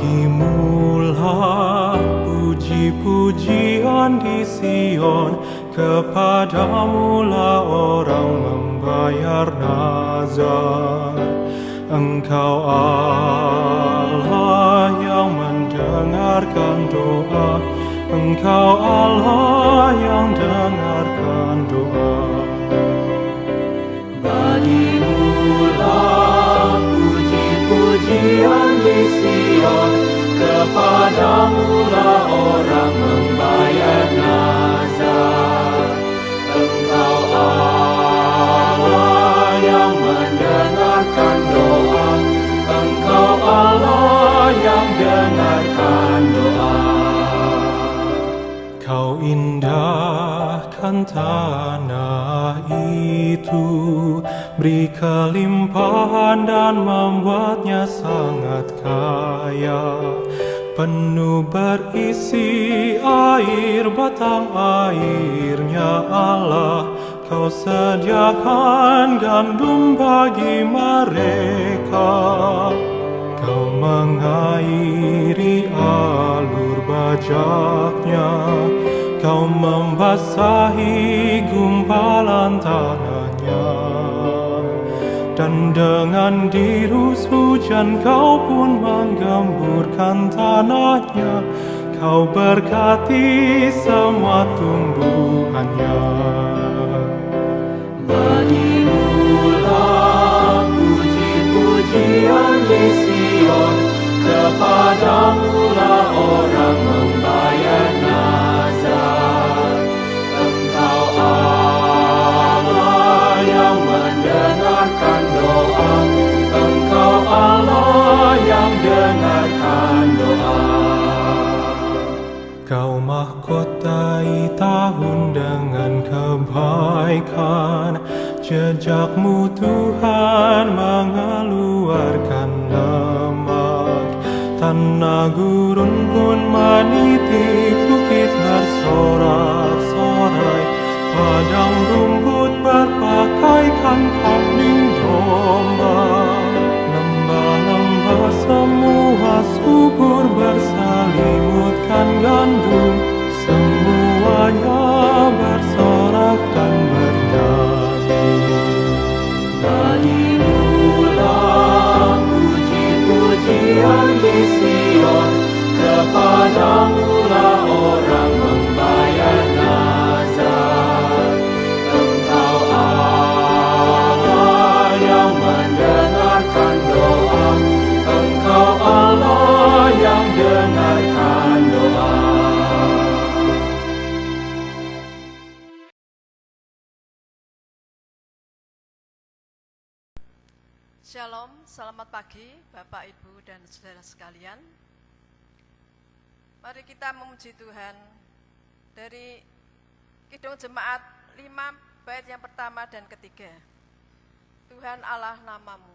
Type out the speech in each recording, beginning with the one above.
Bagimulah puji-pujian di Sion, kepadamulah orang membayar nazar. Engkau Allah yang mendengarkan doa, Engkau Allah yang dengarkan doa. Bagimulah puji-pujian di Sion, kepadamulah orang membayar nazar. Engkau Allah yang mendengarkan doa, Engkau Allah yang dengarkan doa. Kau indahkan tanah itu, beri kelimpahan dan membuatnya sangat kaya. Penuh berisi air, batang airnya Allah. Kau sediakan gandum bagi mereka. Kau mengairi alur bajaknya, Kau membasahi gumpalan tanahnya. Dan dengan dirus hujan Kau pun menggemburkan tanahnya. Kau berkati semua tumbuhannya. Bagimulah puji-pujian di Sion, kepadamulah orang membayar nazar. Engkau Allah yang mendengarkan doa, Engkau Allah yang dengarkan doa. Kau mahkotai tahun dengan kebaikan, jejakmu Tuhan mengeluarkan lemak. Tanah gurun pun menitik, bukit bersorak-sorai, padang rumput berpakaikan kambing domba. Lembah-lembah semua subur berselimutkan gandum, semuanya bersorak dan bernyanyi. Bagimulah puji-pujian di Sion, kepadamulah orang membayar nazar. Engkau Allah yang mendengarkan doa, Engkau Allah yang dengarkan doa. Shalom, selamat pagi Bapak, Ibu, dan saudara sekalian. Mari kita memuji Tuhan dari Kidung Jemaat 5 bait yang pertama dan ketiga. Tuhan Allah namamu.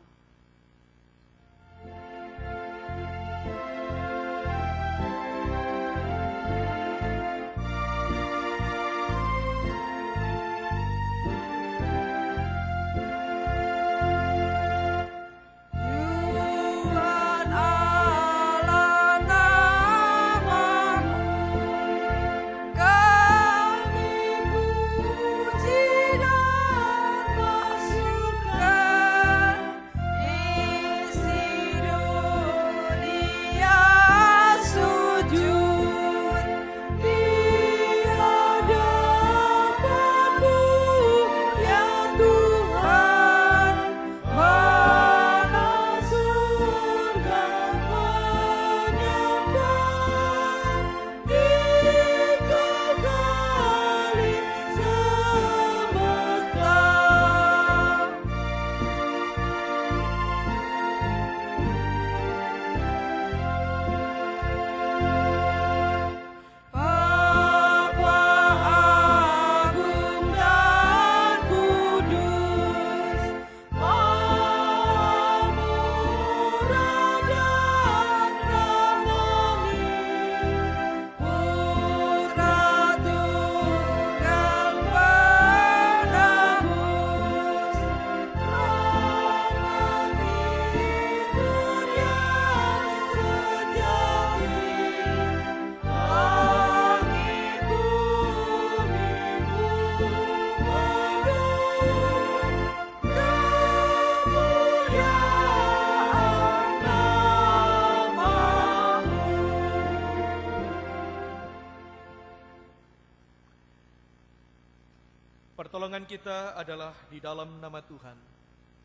Pertolongan kita adalah di dalam nama Tuhan.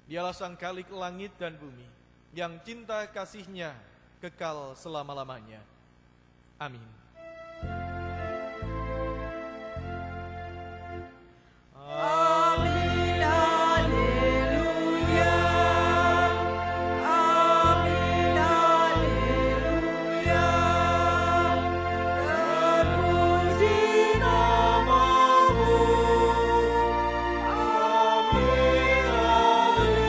Dialah Sang Khalik langit dan bumi, yang cinta kasih-Nya kekal selama-lamanya. Amin. Amin, haleluya. Amin, haleluya. Terpuji nama-Mu. Amin, haleluya.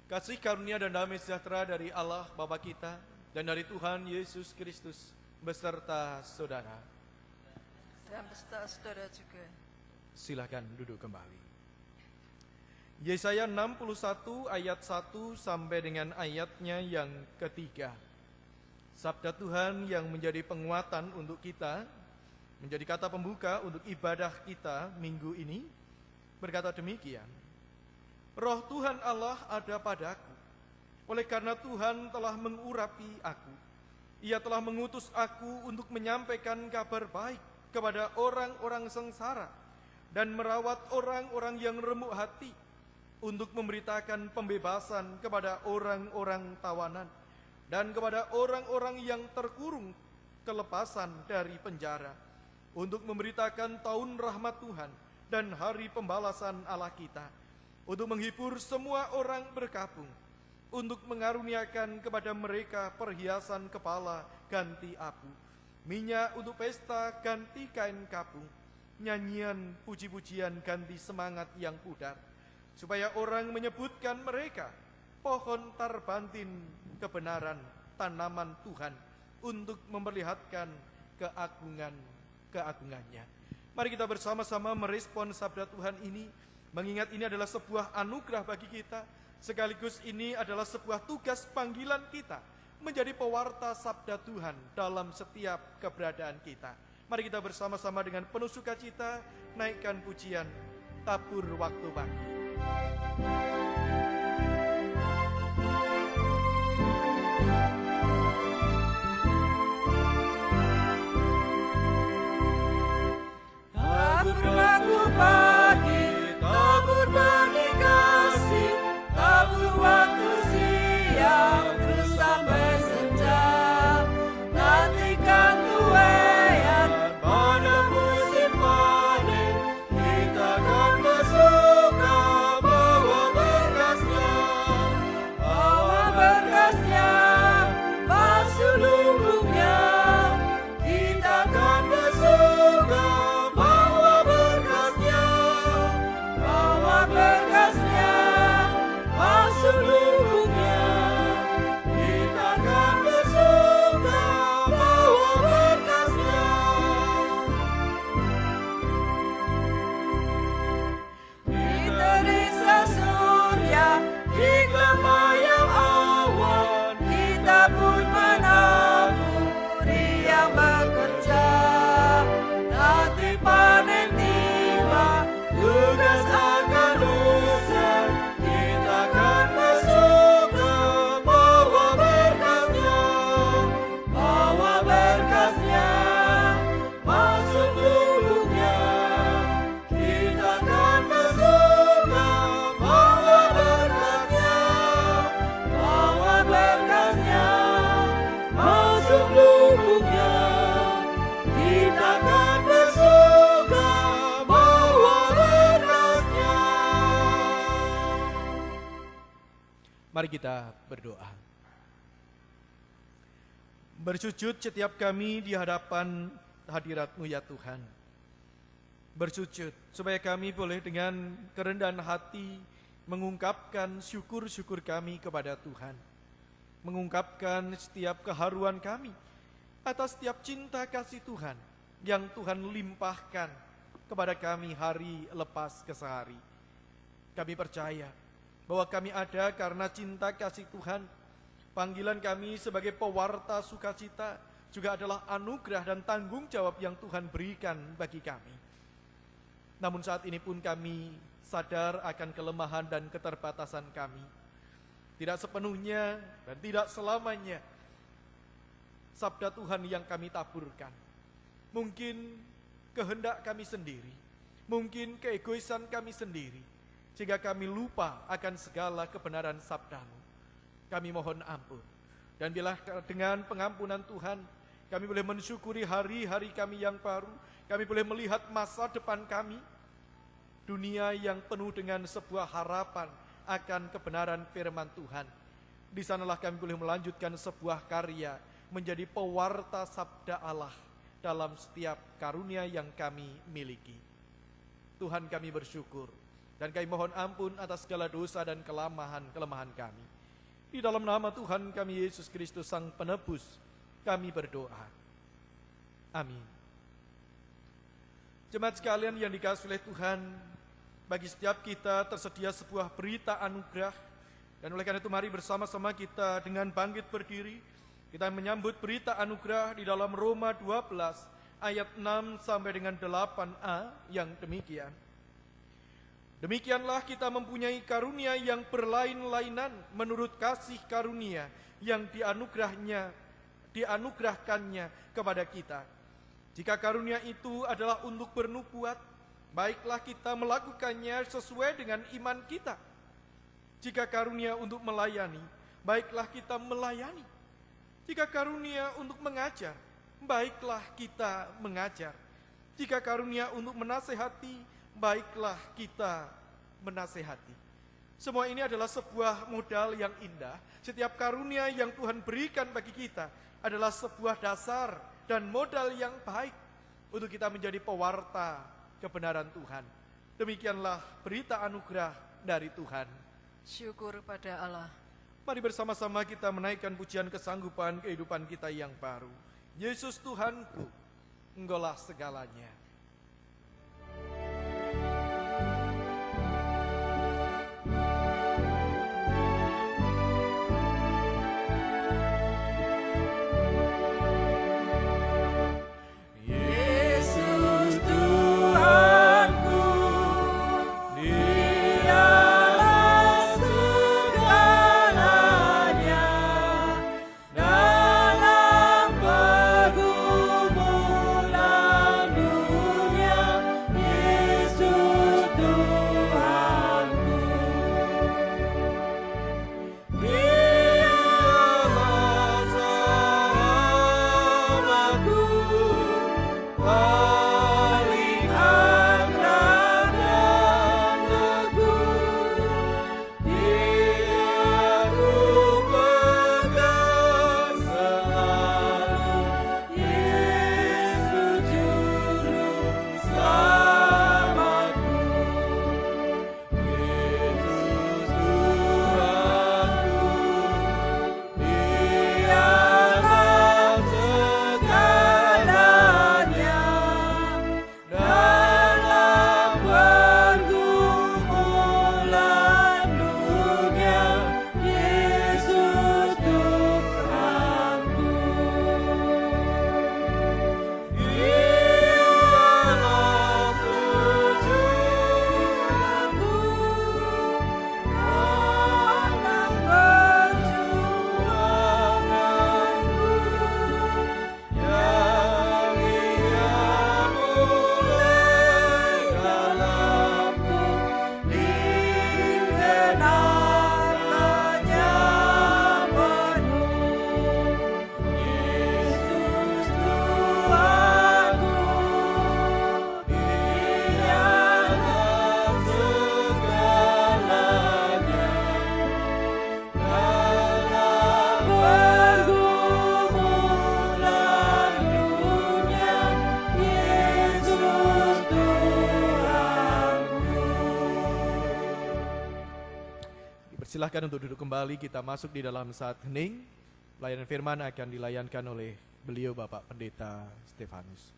Kasih karunia dan damai sejahtera dari Allah Bapa kita dan dari Tuhan Yesus Kristus beserta saudara. Dan beserta saudara juga. Silakan duduk kembali. Yesaya 61 ayat 1 sampai dengan ayatnya yang ketiga. Sabda Tuhan yang menjadi penguatan untuk kita, menjadi kata pembuka untuk ibadah kita minggu ini, berkata demikian. Roh Tuhan Allah ada padaku, oleh karena Tuhan telah mengurapi aku. Ia telah mengutus aku untuk menyampaikan kabar baik kepada orang-orang sengsara dan merawat orang-orang yang remuk hati, untuk memberitakan pembebasan kepada orang-orang tawanan dan kepada orang-orang yang terkurung kelepasan dari penjara, untuk memberitakan tahun rahmat Tuhan dan hari pembalasan Allah kita, untuk menghibur semua orang berkabung, untuk mengaruniakan kepada mereka perhiasan kepala ganti abu, minyak untuk pesta ganti kain kapung, nyanyian puji-pujian ganti semangat yang pudar, supaya orang menyebutkan mereka pohon tarbantin kebenaran, tanaman Tuhan, untuk memperlihatkan keagungannya. Mari kita bersama-sama merespon sabda Tuhan ini, mengingat ini adalah sebuah anugerah bagi kita, sekaligus ini adalah sebuah tugas panggilan kita menjadi pewarta sabda Tuhan dalam setiap keberadaan kita. Mari kita bersama-sama dengan penuh sukacita naikkan pujian tabur waktu pagi. Tabur waktu pagi, tabur benih kasih, tabur waktu siang, terus sampai senja. Nantikan tuaian pada musim panen, kita akan bersuka bawa berkasnya, basuh lumbungnya. Kita akan bersuka bawa berkasnya, basuh lumbungnya. Kita akan bersuka bawa berkasnya. Di terik surya, di kemayang awan, kita pun menaburi yang bekerja. Nanti panen tiba, tugas akan usai, kita akan bersuka bawa berkasnya, masuk lumbungnya. Kita akan bersuka bawa berkasnya, masuk lumbungnya. Kita akan bersuka bawa berkasnya. Mari kita berdoa. Bersujud setiap kami di hadapan hadirat-Mu ya Tuhan. Bersujud supaya kami boleh dengan kerendahan hati mengungkapkan syukur-syukur kami kepada Tuhan. Mengungkapkan setiap keharuan kami atas setiap cinta kasih Tuhan yang Tuhan limpahkan kepada kami hari lepas ke sehari. Kami percaya bahwa kami ada karena cinta kasih Tuhan. Panggilan kami sebagai pewarta sukacita juga adalah anugerah dan tanggung jawab yang Tuhan berikan bagi kami. Namun saat ini pun kami sadar akan kelemahan dan keterbatasan kami. Tidak sepenuhnya dan tidak selamanya sabda Tuhan yang kami taburkan mungkin kehendak kami sendiri, mungkin keegoisan kami sendiri, sehingga kami lupa akan segala kebenaran sabda-Mu. Kami mohon ampun. Dan bila dengan pengampunan Tuhan, kami boleh mensyukuri hari-hari kami yang baru, kami boleh melihat masa depan kami, dunia yang penuh dengan sebuah harapan akan kebenaran firman Tuhan. Di sanalah kami boleh melanjutkan sebuah karya, menjadi pewarta sabda Allah dalam setiap karunia yang kami miliki. Tuhan, kami bersyukur dan kami mohon ampun atas segala dosa dan kelemahan kami. Di dalam nama Tuhan kami Yesus Kristus Sang Penebus, kami berdoa. Amin. Jemaat sekalian yang dikasihi oleh Tuhan, bagi setiap kita tersedia sebuah berita anugerah, dan oleh karena itu mari bersama-sama kita dengan bangkit berdiri, kita menyambut berita anugerah di dalam Roma 12 ayat 6 sampai dengan 8a yang demikian. Demikianlah kita mempunyai karunia yang berlain-lainan menurut kasih karunia yang dianugerahkannya kepada kita. Jika karunia itu adalah untuk bernubuat, baiklah kita melakukannya sesuai dengan iman kita. Jika karunia untuk melayani, baiklah kita melayani. Jika karunia untuk mengajar, baiklah kita mengajar. Jika karunia untuk menasehati, baiklah kita menasehati. Semua ini adalah sebuah modal yang indah. Setiap karunia yang Tuhan berikan bagi kita adalah sebuah dasar dan modal yang baik untuk kita menjadi pewarta kebenaran Tuhan. Demikianlah berita anugerah dari Tuhan. Syukur pada Allah. Mari bersama-sama kita menaikkan pujian kesanggupan kehidupan kita yang baru. Yesus Tuhanku, Engkaulah segalanya. Silahkan untuk duduk kembali, kita masuk di dalam saat hening. Pelayanan firman akan dilayankan oleh beliau Bapak Pendeta Stefanus.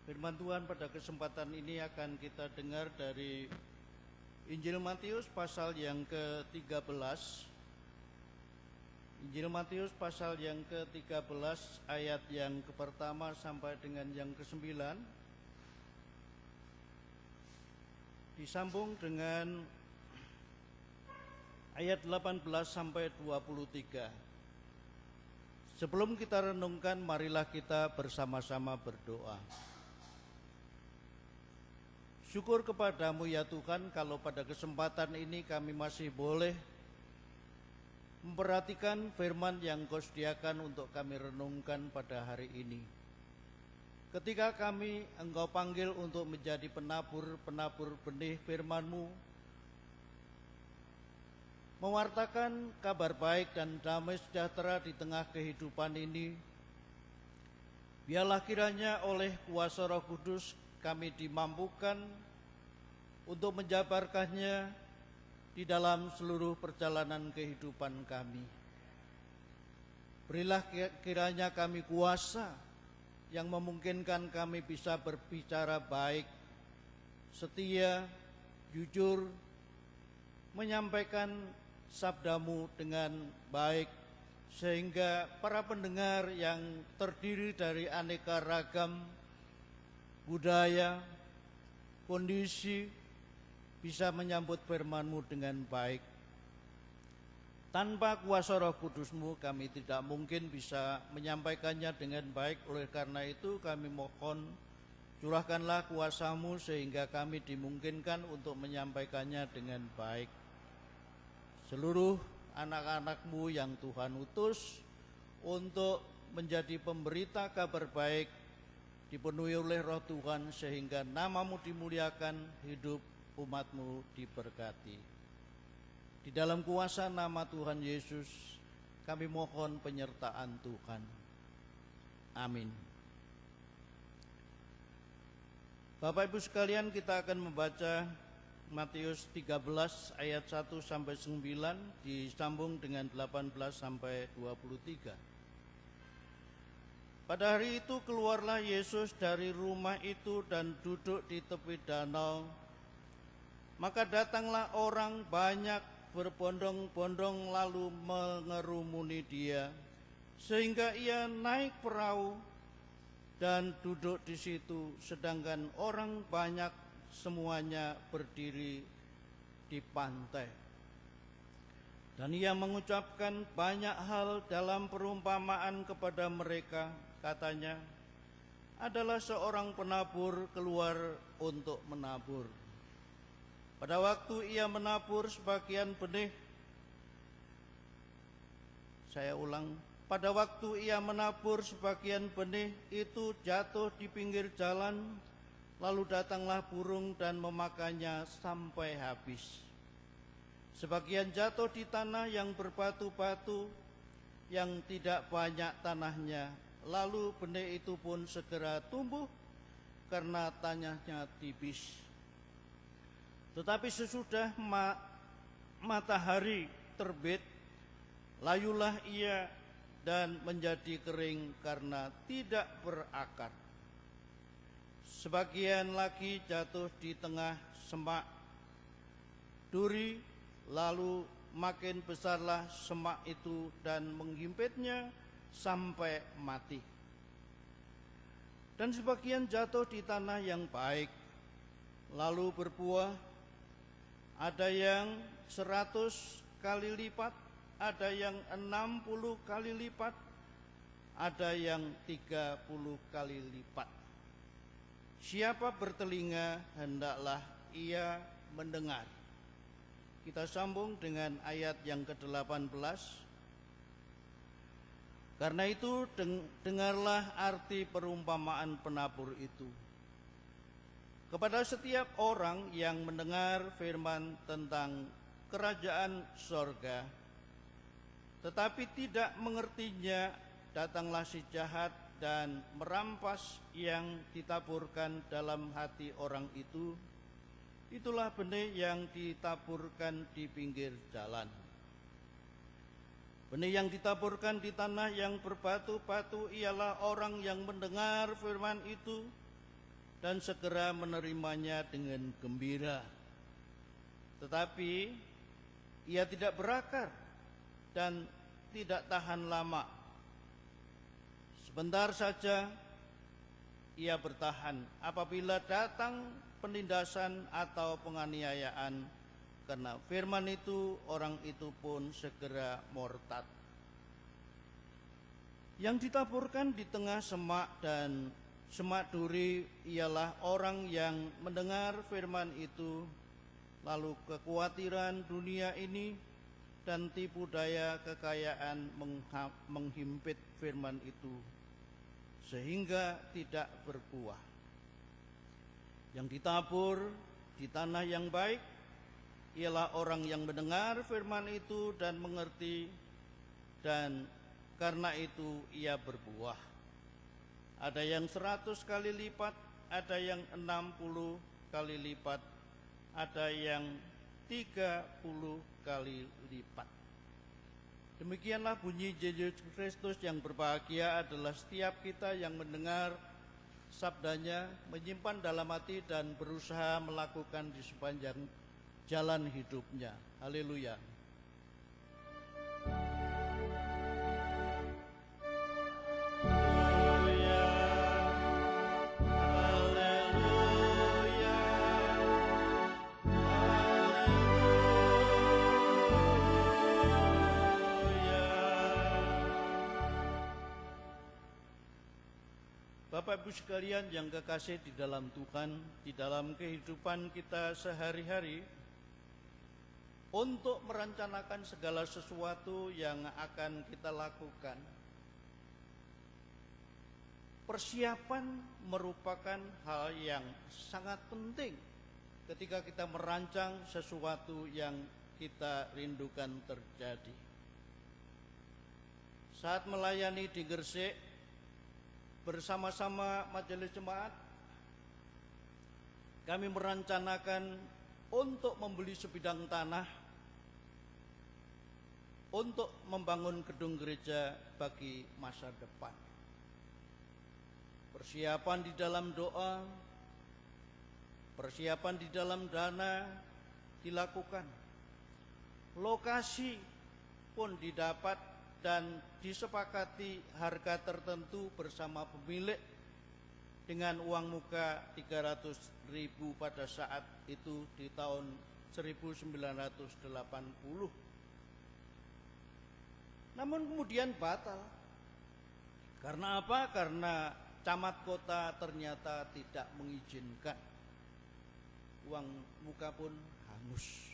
Firman Tuhan pada kesempatan ini akan kita dengar dari Injil Matius pasal yang ke-13. Injil Matius pasal yang ke-13 ayat yang pertama sampai dengan yang ke-9. Disambung dengan ayat 18 sampai 23. Sebelum kita renungkan, marilah kita bersama-sama berdoa. Syukur kepadamu ya Tuhan, kalau pada kesempatan ini kami masih boleh memperhatikan firman yang Kau sediakan untuk kami renungkan pada hari ini. Ketika kami Engkau panggil untuk menjadi penabur benih firman-Mu, mewartakan kabar baik dan damai sejahtera di tengah kehidupan ini, biarlah kiranya oleh kuasa Roh Kudus kami dimampukan untuk menjabarkannya di dalam seluruh perjalanan kehidupan kami. Berilah kiranya kami kuasa yang memungkinkan kami bisa berbicara baik, setia, jujur, menyampaikan sabda-Mu dengan baik, sehingga para pendengar yang terdiri dari aneka ragam budaya, kondisi, bisa menyambut firman-Mu dengan baik. Tanpa kuasa Roh Kudus-Mu kami tidak mungkin bisa menyampaikannya dengan baik. Oleh karena itu kami mohon, curahkanlah kuasa-Mu sehingga kami dimungkinkan untuk menyampaikannya dengan baik. Seluruh anak-anak-Mu yang Tuhan utus untuk menjadi pemberita kabar baik dipenuhi oleh Roh Tuhan, sehingga nama-Mu dimuliakan, hidup umat-Mu diberkati. Di dalam kuasa nama Tuhan Yesus kami mohon penyertaan Tuhan. Amin. Bapak Ibu sekalian, kita akan membaca Matius 13 ayat 1 sampai 9 disambung dengan 18 sampai 23. Pada hari itu keluarlah Yesus dari rumah itu dan duduk di tepi danau. Maka datanglah orang banyak berbondong-bondong lalu mengerumuni Dia, sehingga Ia naik perahu dan duduk di situ, sedangkan orang banyak semuanya berdiri di pantai. Dan Ia mengucapkan banyak hal dalam perumpamaan kepada mereka. Katanya, adalah seorang penabur keluar untuk menabur. Pada waktu ia menabur sebagian benih, pada waktu ia menabur sebagian benih itu jatuh di pinggir jalan, lalu datanglah burung dan memakannya sampai habis. Sebagian jatuh di tanah yang berbatu-batu, yang tidak banyak tanahnya, lalu benih itu pun segera tumbuh karena tanahnya tipis. Tetapi sesudah matahari terbit, layulah ia dan menjadi kering karena tidak berakar. Sebagian lagi jatuh di tengah semak duri, lalu makin besarlah semak itu dan menghimpitnya sampai mati. Dan sebagian jatuh di tanah yang baik, lalu berbuah, ada yang 100 kali lipat, ada yang 60 kali lipat, ada yang 30 kali lipat. Siapa bertelinga, hendaklah ia mendengar. Kita sambung dengan ayat yang ke-18. Karena itu dengarlah arti perumpamaan penabur itu. Kepada setiap orang yang mendengar firman tentang kerajaan sorga, tetapi tidak mengertinya, datanglah si jahat dan merampas yang ditaburkan dalam hati orang itu. Itulah benih yang ditaburkan di pinggir jalan. Benih yang ditaburkan di tanah yang berbatu-batu ialah orang yang mendengar firman itu dan segera menerimanya dengan gembira. Tetapi ia tidak berakar dan tidak tahan lama. Sebentar saja ia bertahan apabila datang penindasan atau penganiayaan. Karena firman itu, orang itu pun segera murtad. Yang ditaburkan di tengah semak dan semak duri ialah orang yang mendengar firman itu, lalu kekhawatiran dunia ini dan tipu daya kekayaan menghimpit firman itu, sehingga tidak berbuah. Yang ditabur di tanah yang baik ialah orang yang mendengar firman itu dan mengerti, dan karena itu ia berbuah. Ada yang 100 kali lipat, ada yang 60 kali lipat, ada yang 30 kali lipat. Demikianlah bunyi Yesus Kristus. Yang berbahagia adalah setiap kita yang mendengar sabdanya, menyimpan dalam hati dan berusaha melakukan di sepanjang jalan hidupnya. Haleluya. Bapak Ibu sekalian yang kekasih di dalam Tuhan, di dalam kehidupan kita sehari-hari, untuk merencanakan segala sesuatu yang akan kita lakukan, persiapan merupakan hal yang sangat penting ketika kita merancang sesuatu yang kita rindukan terjadi. Saat melayani di Gresik, bersama-sama majelis jemaat, kami merencanakan untuk membeli sebidang tanah untuk membangun gedung gereja bagi masa depan. Persiapan di dalam doa, persiapan di dalam dana dilakukan. Lokasi pun didapat dan disepakati harga tertentu bersama pemilik dengan uang muka 300.000 pada saat itu di tahun 1980. Namun kemudian batal. Karena apa? Karena camat kota ternyata tidak mengizinkan. Uang muka pun hangus.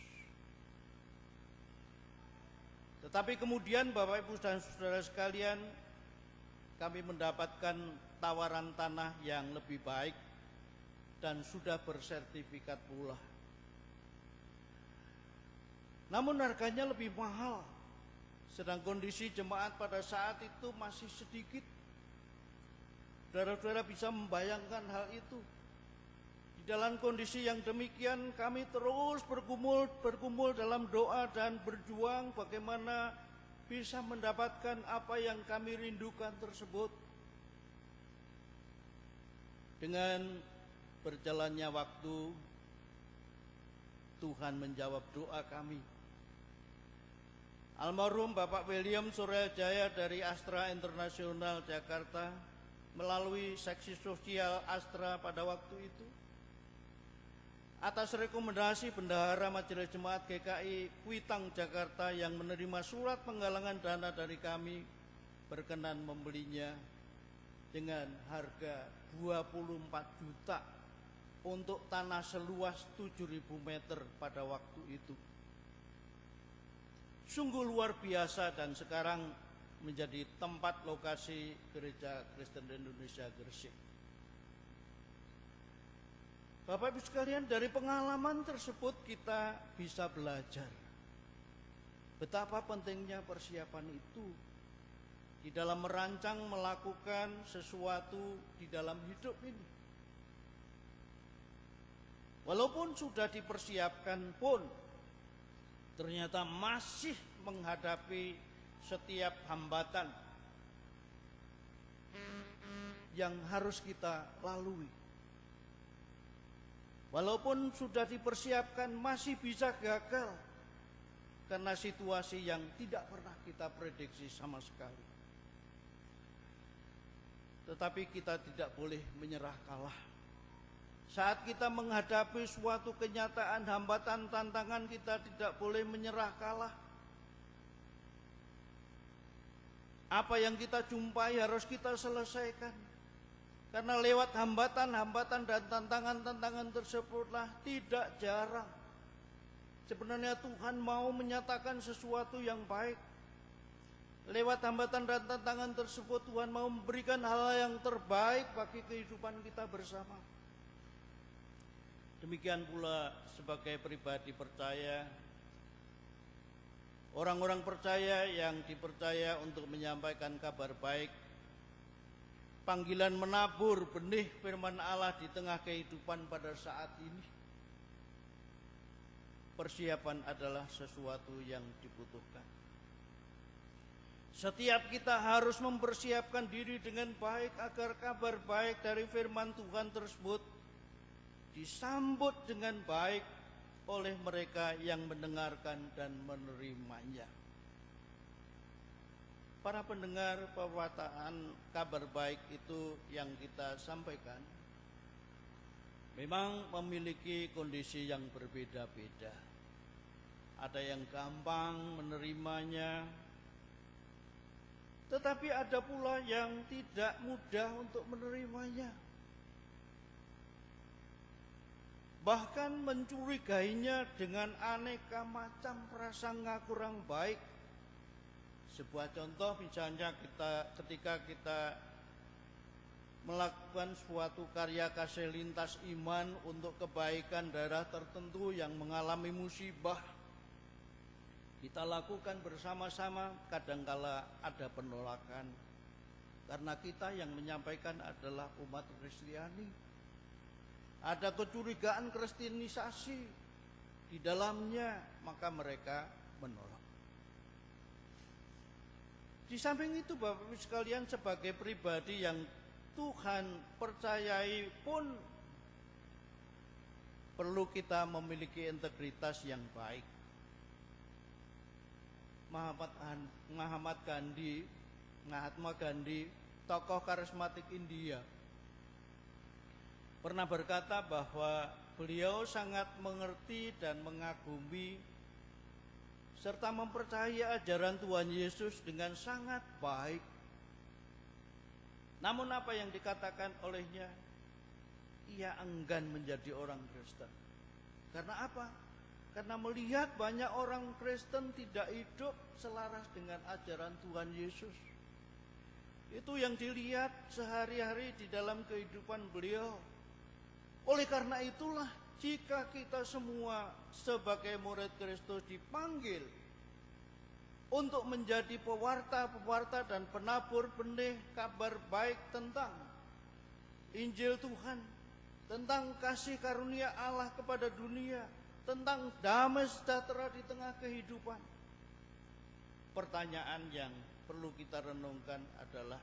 Tetapi kemudian Bapak Ibu dan Saudara sekalian, kami mendapatkan tawaran tanah yang lebih baik dan sudah bersertifikat pula. Namun harganya lebih mahal, sedang kondisi jemaat pada saat itu masih sedikit. Saudara-saudara bisa membayangkan hal itu. Dalam kondisi yang demikian, kami terus bergumul dalam doa dan berjuang bagaimana bisa mendapatkan apa yang kami rindukan tersebut. Dengan berjalannya waktu, Tuhan menjawab doa kami. Almarhum Bapak William Suryajaya dari Astra Internasional Jakarta melalui seksi sosial Astra pada waktu itu, atas rekomendasi Bendahara Majelis Jemaat GKI Kuitang Jakarta yang menerima surat penggalangan dana dari kami, berkenan membelinya dengan harga 24 juta untuk tanah seluas 7.000 meter pada waktu itu. Sungguh luar biasa, dan sekarang menjadi tempat lokasi Gereja Kristen Indonesia Gresik. Bapak Ibu sekalian, dari pengalaman tersebut kita bisa belajar betapa pentingnya persiapan itu di dalam merancang melakukan sesuatu di dalam hidup ini. Walaupun sudah dipersiapkan pun, ternyata masih menghadapi setiap hambatan yang harus kita lalui. Walaupun sudah dipersiapkan, masih bisa gagal karena situasi yang tidak pernah kita prediksi sama sekali. Tetapi kita tidak boleh menyerah kalah. Saat kita menghadapi suatu kenyataan, hambatan, tantangan, kita tidak boleh menyerah kalah. Apa yang kita jumpai harus kita selesaikan. Karena lewat hambatan-hambatan dan tantangan-tantangan tersebutlah tidak jarang sebenarnya Tuhan mau menyatakan sesuatu yang baik. Lewat hambatan dan tantangan tersebut Tuhan mau memberikan hal yang terbaik bagi kehidupan kita bersama. Demikian pula sebagai pribadi percaya, orang-orang percaya yang dipercaya untuk menyampaikan kabar baik, panggilan menabur benih firman Allah di tengah kehidupan pada saat ini. Persiapan adalah sesuatu yang dibutuhkan. Setiap kita harus mempersiapkan diri dengan baik agar kabar baik dari firman Tuhan tersebut disambut dengan baik oleh mereka yang mendengarkan dan menerimanya. Para pendengar, pewartaan kabar baik itu yang kita sampaikan memang memiliki kondisi yang berbeda-beda. Ada yang gampang menerimanya, tetapi ada pula yang tidak mudah untuk menerimanya. Bahkan mencurigainya dengan aneka macam prasangka kurang baik. Sebuah contoh misalnya ketika kita melakukan suatu karya kasih lintas iman untuk kebaikan daerah tertentu yang mengalami musibah, kita lakukan bersama-sama, kadangkala ada penolakan karena kita yang menyampaikan adalah umat Kristiani. Ada kecurigaan kristenisasi di dalamnya, maka mereka menolak. Di samping itu Bapak Ibu sekalian, sebagai pribadi yang Tuhan percayai pun perlu kita memiliki integritas yang baik. Mahatma Gandhi, tokoh karismatik India, pernah berkata bahwa beliau sangat mengerti dan mengagumi serta mempercayai ajaran Tuhan Yesus dengan sangat baik. Namun apa yang dikatakan olehnya? Ia enggan menjadi orang Kristen. Karena apa? Karena melihat banyak orang Kristen tidak hidup selaras dengan ajaran Tuhan Yesus. Itu yang dilihat sehari-hari di dalam kehidupan beliau. Oleh karena itulah, jika kita semua sebagai murid Kristus dipanggil untuk menjadi pewarta dan penabur benih kabar baik tentang Injil Tuhan, tentang kasih karunia Allah kepada dunia, tentang damai sejahtera di tengah kehidupan. Pertanyaan yang perlu kita renungkan adalah,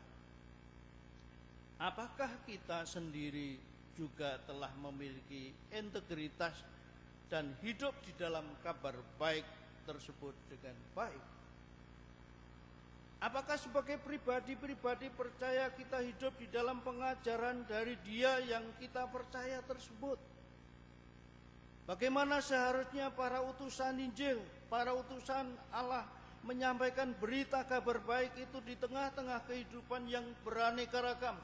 apakah kita sendiri juga telah memiliki integritas dan hidup di dalam kabar baik tersebut dengan baik? Apakah sebagai pribadi-pribadi percaya kita hidup di dalam pengajaran dari Dia yang kita percaya tersebut? Bagaimana seharusnya para utusan Injil, para utusan Allah menyampaikan berita kabar baik itu di tengah-tengah kehidupan yang beraneka ragam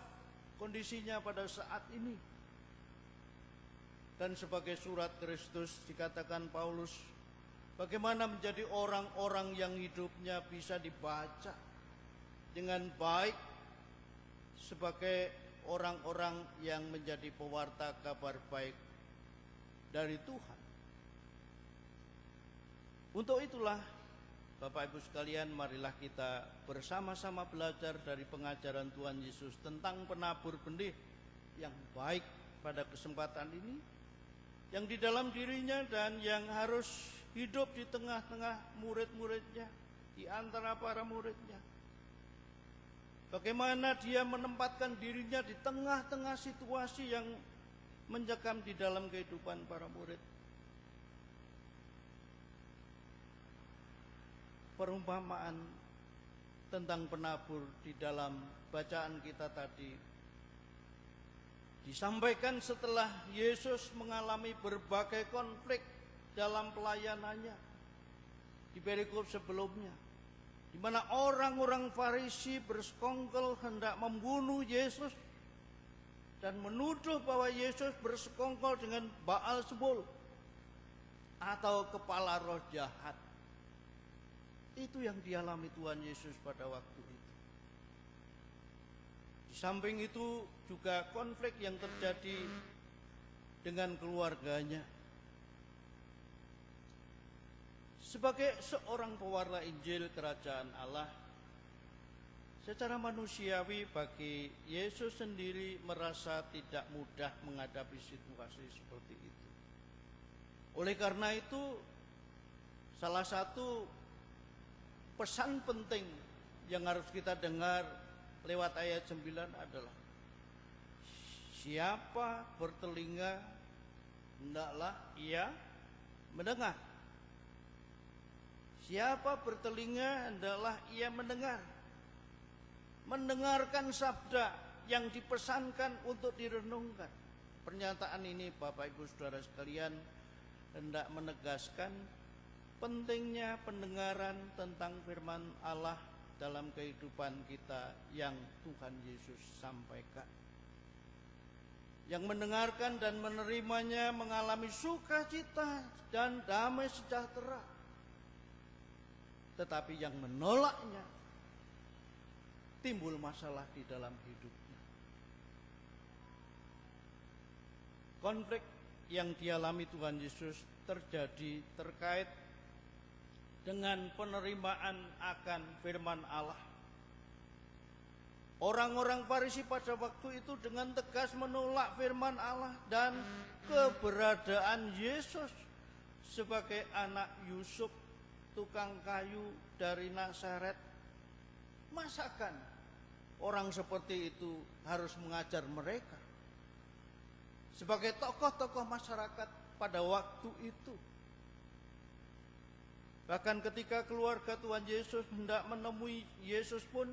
kondisinya pada saat ini? Dan sebagai surat Kristus dikatakan Paulus, bagaimana menjadi orang-orang yang hidupnya bisa dibaca dengan baik sebagai orang-orang yang menjadi pewarta kabar baik dari Tuhan. Untuk itulah Bapak Ibu sekalian, marilah kita bersama-sama belajar dari pengajaran Tuhan Yesus tentang penabur benih yang baik pada kesempatan ini, yang di dalam dirinya dan yang harus hidup di tengah-tengah murid-muridnya, di antara para muridnya. Bagaimana dia menempatkan dirinya di tengah-tengah situasi yang mencekam di dalam kehidupan para murid. Perumpamaan tentang penabur di dalam bacaan kita tadi disampaikan setelah Yesus mengalami berbagai konflik dalam pelayanannya di perikop sebelumnya. di mana orang-orang Farisi bersekongkol hendak membunuh Yesus dan menuduh bahwa Yesus bersekongkol dengan Baalzebul atau kepala roh jahat. Itu yang dialami Tuhan Yesus pada waktu itu. Di samping itu juga konflik yang terjadi dengan keluarganya. Sebagai seorang pewarta Injil Kerajaan Allah, secara manusiawi bagi Yesus sendiri merasa tidak mudah menghadapi situasi seperti itu. Oleh karena itu, salah satu pesan penting yang harus kita dengar lewat ayat 9 adalah, siapa bertelinga, hendaklah ia mendengar. Siapa bertelinga, hendaklah ia mendengar. Mendengarkan sabda yang dipesankan untuk direnungkan. Pernyataan ini Bapak Ibu Saudara sekalian hendak menegaskan pentingnya pendengaran tentang firman Allah dalam kehidupan kita yang Tuhan Yesus sampaikan. Yang mendengarkan dan menerimanya mengalami sukacita dan damai sejahtera. Tetapi yang menolaknya timbul masalah di dalam hidupnya. Konflik yang dialami Tuhan Yesus terjadi terkait dengan penerimaan akan firman Allah. Orang-orang Farisi pada waktu itu dengan tegas menolak firman Allah dan keberadaan Yesus sebagai anak Yusuf, tukang kayu dari Nazaret. Masakan orang seperti itu harus mengajar mereka sebagai tokoh-tokoh masyarakat pada waktu itu? Bahkan ketika keluarga Tuhan Yesus hendak menemui Yesus pun,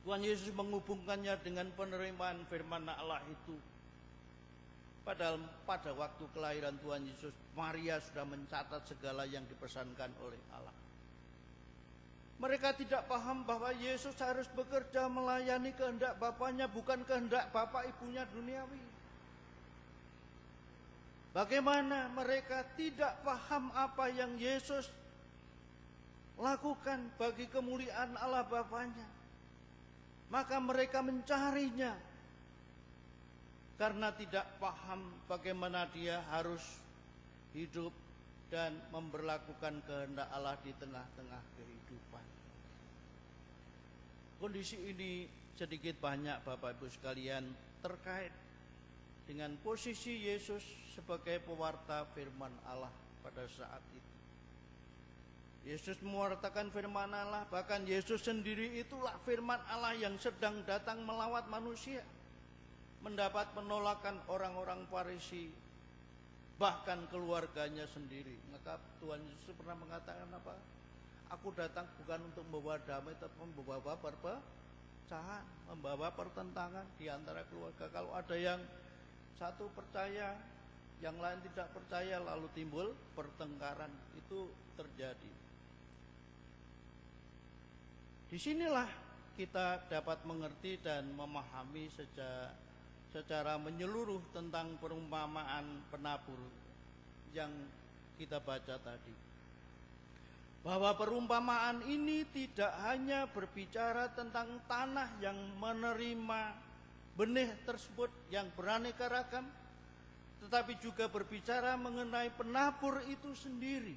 Tuhan Yesus menghubungkannya dengan penerimaan firman Allah itu. Padahal pada waktu kelahiran Tuhan Yesus, Maria sudah mencatat segala yang dipesankan oleh Allah. Mereka tidak paham bahwa Yesus harus bekerja melayani kehendak Bapaknya, bukan kehendak bapak ibunya duniawi. Bagaimana mereka tidak paham apa yang Yesus lakukan bagi kemuliaan Allah Bapaknya. Maka mereka mencarinya karena tidak paham bagaimana dia harus hidup dan memberlakukan kehendak Allah di tengah-tengah kehidupan. Kondisi ini sedikit banyak Bapak Ibu sekalian terkait dengan posisi Yesus sebagai pewarta firman Allah pada saat itu. Yesus mewartakan firman Allah, bahkan Yesus sendiri itulah firman Allah yang sedang datang melawat manusia. Mendapat penolakan orang-orang Farisi, bahkan keluarganya sendiri. Maka Tuhan Yesus pernah mengatakan apa? Aku datang bukan untuk membawa damai, tetapi membawa perpecahan, membawa pertentangan di antara keluarga. Kalau ada yang satu percaya, yang lain tidak percaya, lalu timbul pertengkaran. Itu terjadi. Disinilah kita dapat mengerti dan memahami secara menyeluruh tentang perumpamaan penabur yang kita baca tadi. Bahwa perumpamaan ini tidak hanya berbicara tentang tanah yang menerima benih tersebut yang beraneka ragam, tetapi juga berbicara mengenai penabur itu sendiri.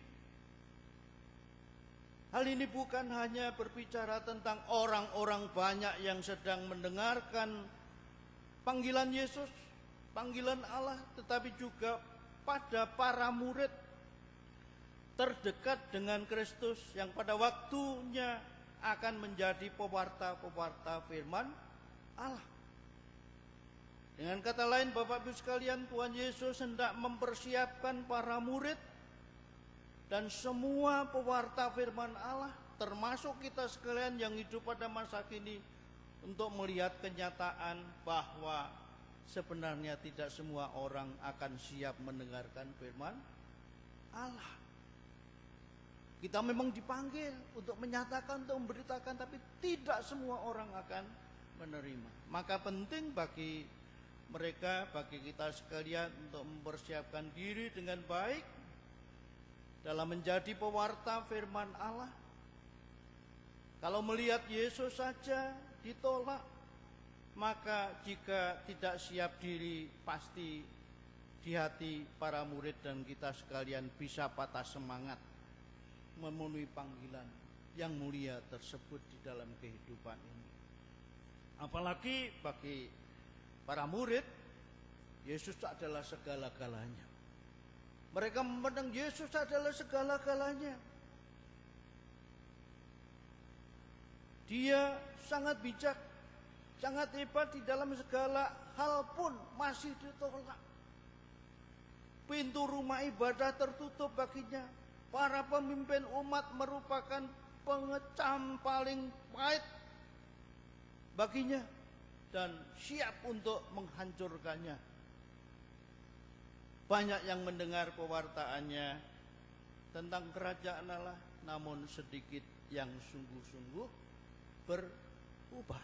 Hal ini bukan hanya berbicara tentang orang-orang banyak yang sedang mendengarkan panggilan Yesus, panggilan Allah, tetapi juga pada para murid terdekat dengan Kristus yang pada waktunya akan menjadi pewarta-pewarta firman Allah. Dengan kata lain Bapak Ibu sekalian, Tuhan Yesus hendak mempersiapkan para murid dan semua pewarta firman Allah, termasuk kita sekalian yang hidup pada masa kini, untuk melihat kenyataan bahwa sebenarnya tidak semua orang akan siap mendengarkan firman Allah. Kita memang dipanggil untuk menyatakan, untuk memberitakan, tapi tidak semua orang akan menerima. Maka penting bagi mereka, bagi kita sekalian untuk mempersiapkan diri dengan baik dalam menjadi pewarta firman Allah. Kalau melihat Yesus saja ditolak, maka jika tidak siap diri, pasti di hati para murid dan kita sekalian bisa patah semangat memenuhi panggilan yang mulia tersebut di dalam kehidupan ini. Apalagi bagi para murid, Yesus adalah segala-galanya. Mereka memandang Yesus adalah segala-galanya. Dia sangat bijak, sangat hebat di dalam segala hal pun masih ditolak. Pintu rumah ibadah tertutup baginya. Para pemimpin umat merupakan pengecam paling pahit baginya dan siap untuk menghancurkannya. Banyak yang mendengar pewartaannya tentang kerajaan Allah, namun sedikit yang sungguh-sungguh berubah.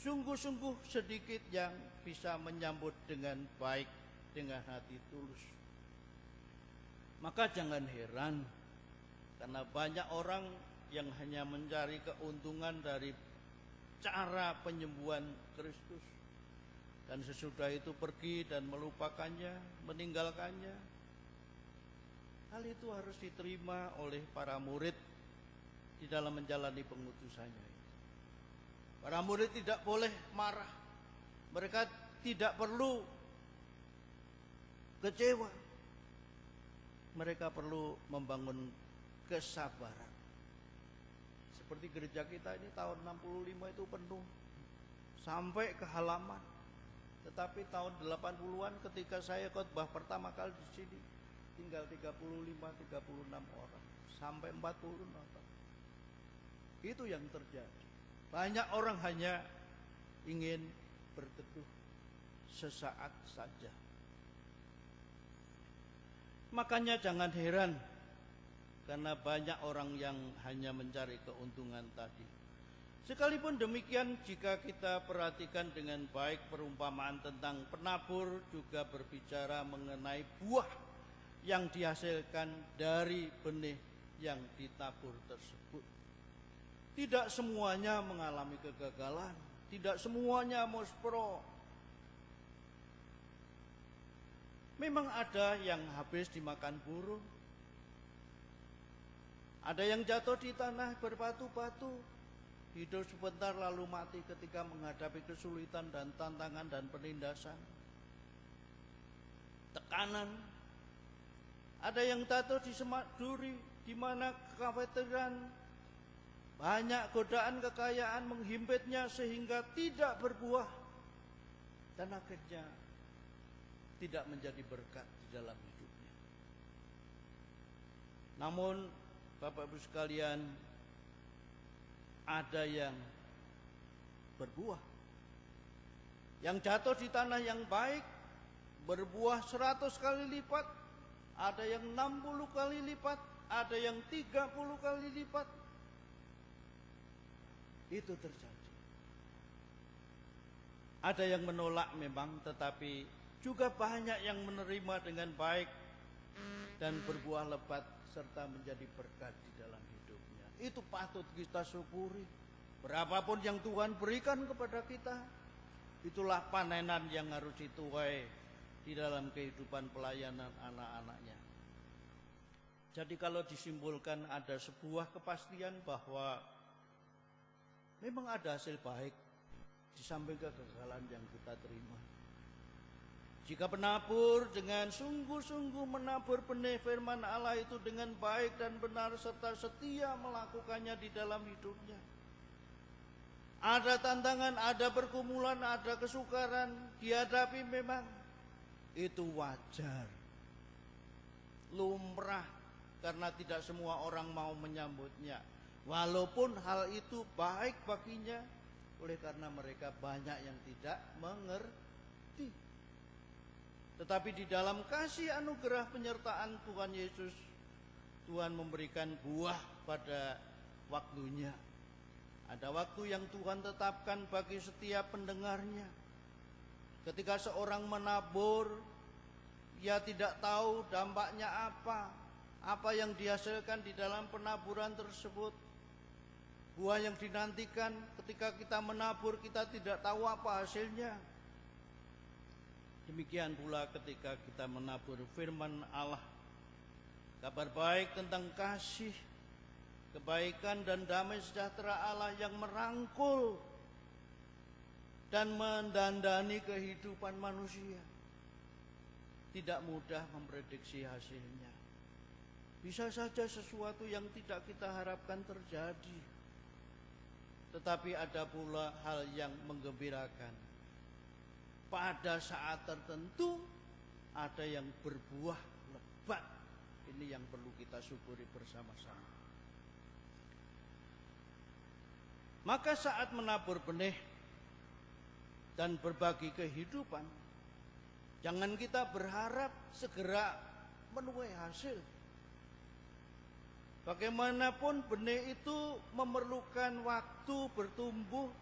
Sungguh-sungguh sedikit yang bisa menyambut dengan baik, dengan hati tulus. Maka jangan heran karena banyak orang yang hanya mencari keuntungan dari cara penyembuhan Kristus, dan sesudah itu pergi dan melupakannya, meninggalkannya. Hal itu harus diterima oleh para murid di dalam menjalani pengutusannya. Para murid tidak boleh marah. Mereka tidak perlu kecewa. Mereka perlu membangun kesabaran. Seperti gereja kita ini tahun 65 itu penuh sampai ke halaman. Tetapi tahun 80-an ketika saya khotbah pertama kali di sini tinggal 35-36 orang sampai 40 orang. Itu yang terjadi. Banyak orang hanya ingin berteduh sesaat saja. Makanya jangan heran karena banyak orang yang hanya mencari keuntungan tadi. Sekalipun demikian, jika kita perhatikan dengan baik perumpamaan tentang penabur juga berbicara mengenai buah yang dihasilkan dari benih yang ditabur tersebut. Tidak semuanya mengalami kegagalan, tidak semuanya muspro. Memang ada yang habis dimakan burung, ada yang jatuh di tanah berbatu-batu, hidup sebentar lalu mati ketika menghadapi kesulitan dan tantangan dan penindasan, tekanan. Ada yang jatuh di semak duri, di mana kekhawatiran, banyak godaan kekayaan menghimpitnya sehingga tidak berbuah, dan akhirnya tidak menjadi berkat di dalam hidupnya. Namun Bapak Ibu sekalian, ada yang berbuah, yang jatuh di tanah yang baik, berbuah 100 kali lipat, ada yang 60 kali lipat, ada yang 30 kali lipat. Itu terjadi. Ada yang menolak memang, tetapi juga banyak yang menerima dengan baik dan berbuah lebat serta menjadi berkat di dalam hidupnya. Itu patut kita syukuri. Berapapun yang Tuhan berikan kepada kita, itulah panenan yang harus dituai di dalam kehidupan pelayanan anak-anaknya. Jadi kalau disimpulkan ada sebuah kepastian bahwa memang ada hasil baik di samping kegagalan yang kita terima. Jika penabur dengan sungguh-sungguh menabur benih firman Allah itu dengan baik dan benar serta setia melakukannya di dalam hidupnya. Ada tantangan, ada pergumulan, ada kesukaran dihadapi, memang itu wajar, lumrah, karena tidak semua orang mau menyambutnya. Walaupun hal itu baik baginya, oleh karena mereka banyak yang tidak mengerti. Tetapi di dalam kasih anugerah penyertaan Tuhan Yesus, Tuhan memberikan buah pada waktunya. Ada waktu yang Tuhan tetapkan bagi setiap pendengarnya. Ketika seorang menabur, ia tidak tahu dampaknya apa yang dihasilkan di dalam penaburan tersebut. Buah yang dinantikan ketika kita menabur, kita tidak tahu apa hasilnya. Demikian pula ketika kita menabur firman Allah, kabar baik tentang kasih, kebaikan dan damai sejahtera Allah yang merangkul dan mendandani kehidupan manusia. Tidak mudah memprediksi hasilnya. Bisa saja sesuatu yang tidak kita harapkan terjadi. Tetapi ada pula hal yang menggembirakan. Pada saat tertentu ada yang berbuah lebat. Ini yang perlu kita syukuri bersama-sama. Maka saat menabur benih dan berbagi kehidupan, jangan kita berharap segera menuai hasil. Bagaimanapun benih itu memerlukan waktu bertumbuh,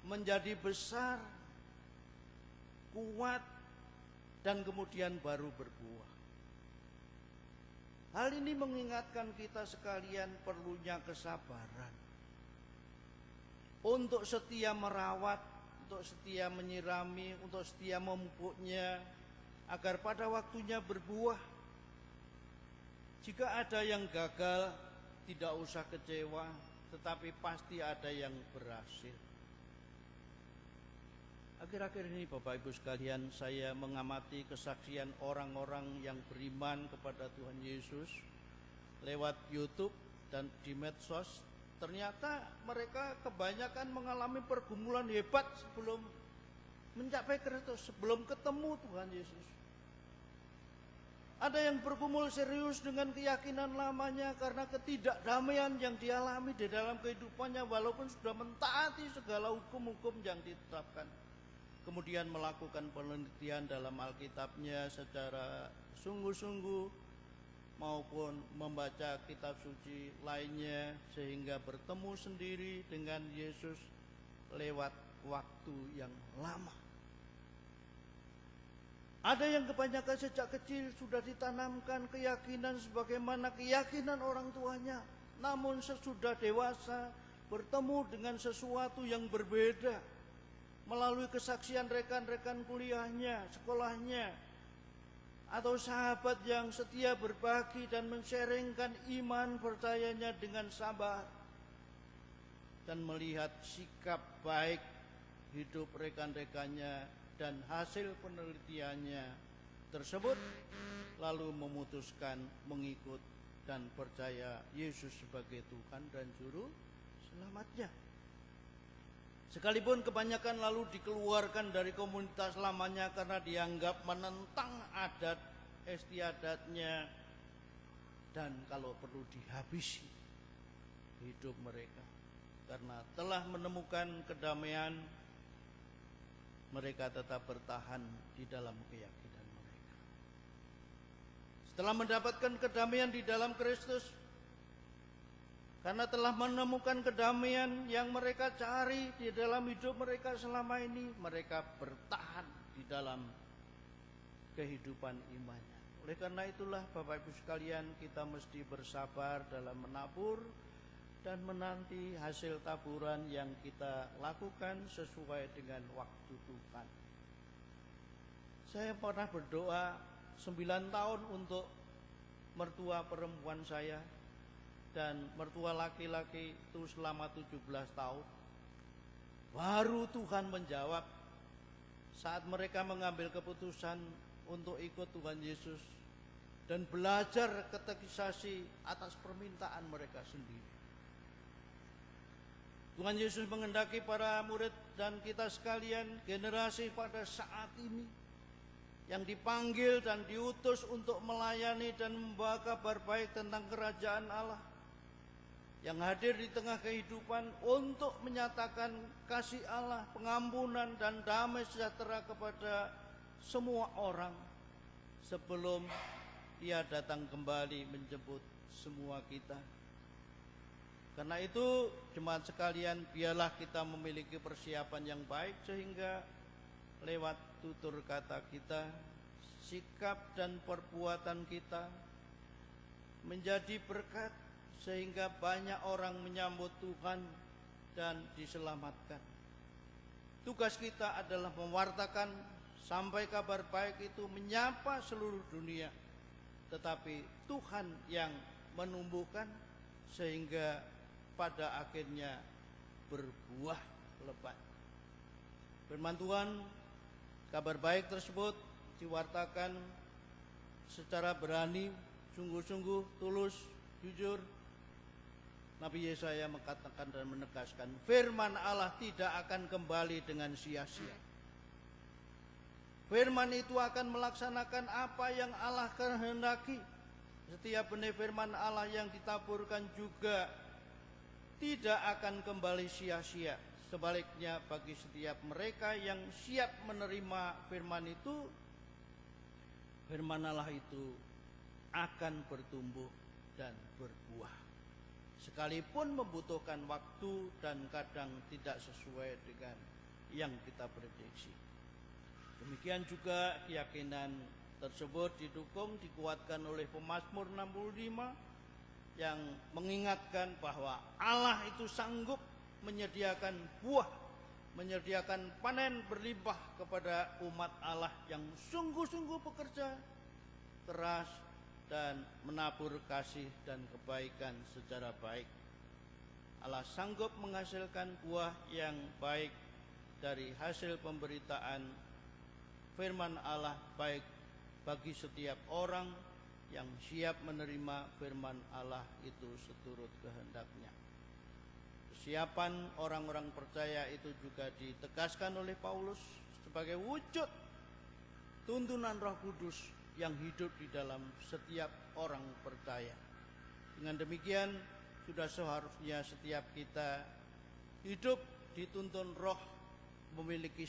menjadi besar, kuat, dan kemudian baru berbuah. Hal ini mengingatkan kita sekalian perlunya kesabaran. Untuk setia merawat, untuk setia menyirami, untuk setia memupuknya, agar pada waktunya berbuah. Jika ada yang gagal, tidak usah kecewa, tetapi pasti ada yang berhasil. Akhir-akhir ini Bapak Ibu sekalian, saya mengamati kesaksian orang-orang yang beriman kepada Tuhan Yesus lewat YouTube dan di medsos. Ternyata mereka kebanyakan mengalami pergumulan hebat sebelum mencapai Kristus, sebelum ketemu Tuhan Yesus. Ada yang bergumul serius dengan keyakinan lamanya karena ketidakdamaian yang dialami di dalam kehidupannya walaupun sudah mentaati segala hukum-hukum yang ditetapkan. Kemudian melakukan penelitian dalam Alkitabnya secara sungguh-sungguh maupun membaca kitab suci lainnya sehingga bertemu sendiri dengan Yesus lewat waktu yang lama. Ada yang kebanyakan sejak kecil sudah ditanamkan keyakinan sebagaimana keyakinan orang tuanya, namun sesudah dewasa bertemu dengan sesuatu yang berbeda melalui kesaksian rekan-rekan kuliahnya, sekolahnya, atau sahabat yang setia berbagi dan men-sharingkan iman percayanya dengan sabar, dan melihat sikap baik hidup rekan-rekannya dan hasil penelitiannya tersebut, lalu memutuskan mengikut dan percaya Yesus sebagai Tuhan dan Juru Selamatnya. Sekalipun kebanyakan lalu dikeluarkan dari komunitas lamanya karena dianggap menentang adat istiadatnya dan kalau perlu dihabisi hidup mereka. Karena telah menemukan kedamaian, mereka tetap bertahan di dalam keyakinan mereka. Setelah mendapatkan kedamaian di dalam Kristus, karena telah menemukan kedamaian yang mereka cari di dalam hidup mereka selama ini, mereka bertahan di dalam kehidupan imannya. Oleh karena itulah Bapak Ibu sekalian, kita mesti bersabar dalam menabur dan menanti hasil taburan yang kita lakukan sesuai dengan waktu Tuhan. Saya pernah berdoa 9 tahun untuk mertua perempuan saya dan mertua laki-laki itu selama 17 tahun. Baru Tuhan menjawab saat mereka mengambil keputusan untuk ikut Tuhan Yesus dan belajar katekisasi atas permintaan mereka sendiri. Tuhan Yesus menghendaki para murid dan kita sekalian, generasi pada saat ini yang dipanggil dan diutus untuk melayani dan membawa kabar baik tentang kerajaan Allah, yang hadir di tengah kehidupan untuk menyatakan kasih Allah, pengampunan dan damai sejahtera kepada semua orang sebelum Dia datang kembali menjemput semua kita. Karena itu jemaat sekalian, biarlah kita memiliki persiapan yang baik sehingga lewat tutur kata kita, sikap dan perbuatan kita menjadi berkat sehingga banyak orang menyambut Tuhan dan diselamatkan. Tugas kita adalah mewartakan sampai kabar baik itu menyapa seluruh dunia. Tetapi Tuhan yang menumbuhkan sehingga pada akhirnya berbuah lebat. Firman Tuhan, kabar baik tersebut diwartakan secara berani, sungguh-sungguh, tulus, jujur. Nabi Yesaya mengatakan dan menegaskan, firman Allah tidak akan kembali dengan sia-sia. Firman itu akan melaksanakan apa yang Allah kehendaki. Setiap benih firman Allah yang ditaburkan juga tidak akan kembali sia-sia. Sebaliknya bagi setiap mereka yang siap menerima firman itu, firman Allah itu akan bertumbuh dan berbuah. Sekalipun membutuhkan waktu dan kadang tidak sesuai dengan yang kita prediksi. Demikian juga keyakinan tersebut dikuatkan oleh pemazmur 65 yang mengingatkan bahwa Allah itu sanggup menyediakan buah, menyediakan panen berlimpah kepada umat Allah yang sungguh-sungguh bekerja keras dan menabur kasih dan kebaikan secara baik. Allah sanggup menghasilkan buah yang baik dari hasil pemberitaan firman Allah, baik bagi setiap orang yang siap menerima firman Allah itu seturut kehendaknya. Persiapan orang-orang percaya itu juga ditegaskan oleh Paulus sebagai wujud tuntunan Roh Kudus yang hidup di dalam setiap orang percaya. Dengan demikian, sudah seharusnya setiap kita hidup dituntun Roh, memiliki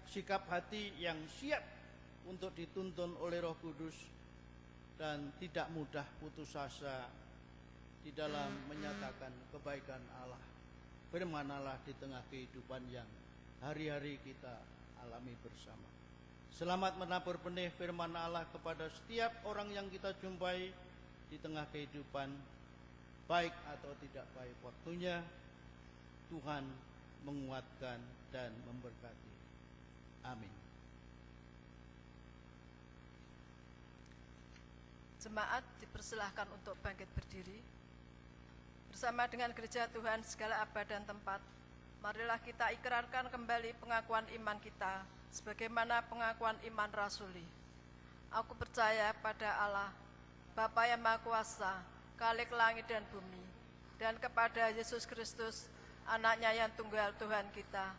sikap hati yang siap untuk dituntun oleh Roh Kudus, dan tidak mudah putus asa di dalam menyatakan kebaikan Allah, firman Allah di tengah kehidupan yang hari-hari kita alami bersama. Selamat menabur benih firman Allah kepada setiap orang yang kita jumpai di tengah kehidupan, baik atau tidak baik waktunya. Tuhan menguatkan dan memberkati. Amin. Jemaat dipersilahkan untuk bangkit berdiri. Bersama dengan gereja Tuhan segala abad dan tempat, marilah kita ikrarkan kembali pengakuan iman kita sebagaimana pengakuan iman rasuli. Aku percaya pada Allah, Bapa yang Maha Kuasa, Khalik langit dan bumi, dan kepada Yesus Kristus, anaknya yang tunggal Tuhan kita,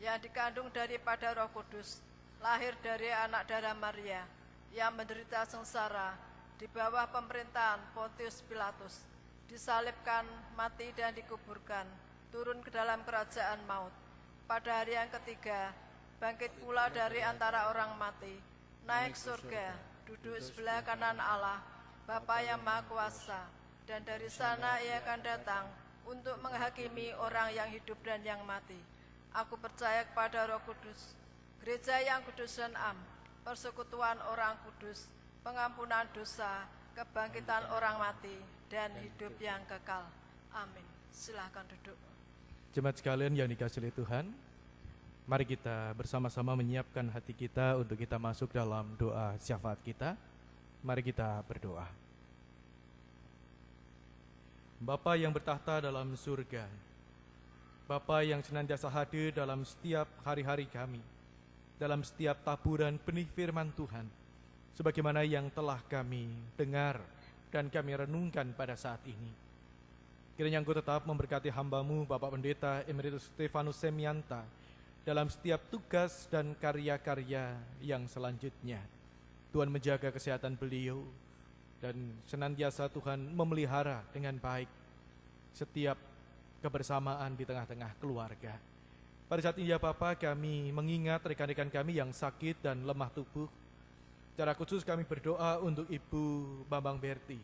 yang dikandung daripada Roh Kudus, lahir dari anak darah Maria, yang menderita sengsara di bawah pemerintahan Pontius Pilatus, disalibkan, mati dan dikuburkan, turun ke dalam kerajaan maut. Pada hari yang ketiga, bangkit pula dari antara orang mati, naik surga, duduk sebelah kanan Allah, Bapa yang Maha Kuasa, dan dari sana ia akan datang untuk menghakimi orang yang hidup dan yang mati. Aku percaya kepada Roh Kudus, gereja yang kudus dan am, persekutuan orang kudus, pengampunan dosa, kebangkitan orang mati, dan hidup yang kekal. Amin. Silahkan duduk. Jemaat sekalian yang dikasihi oleh Tuhan, mari kita bersama-sama menyiapkan hati kita untuk kita masuk dalam doa syafaat kita. Mari kita berdoa. Bapa yang bertahta dalam surga, Bapa yang senantiasa hadir dalam setiap hari-hari kami, dalam setiap taburan benih firman Tuhan, sebagaimana yang telah kami dengar dan kami renungkan pada saat ini. Kiranya Engkau tetap memberkati hamba-Mu, Bapak Pendeta Emeritus Stefanus Semianta, dalam setiap tugas dan karya-karya yang selanjutnya. Tuhan menjaga kesehatan beliau, dan senantiasa Tuhan memelihara dengan baik setiap kebersamaan di tengah-tengah keluarga. Pada saat ini ya Bapa, kami mengingat rekan-rekan kami yang sakit dan lemah tubuh. Secara khusus kami berdoa untuk Ibu Bambang Berti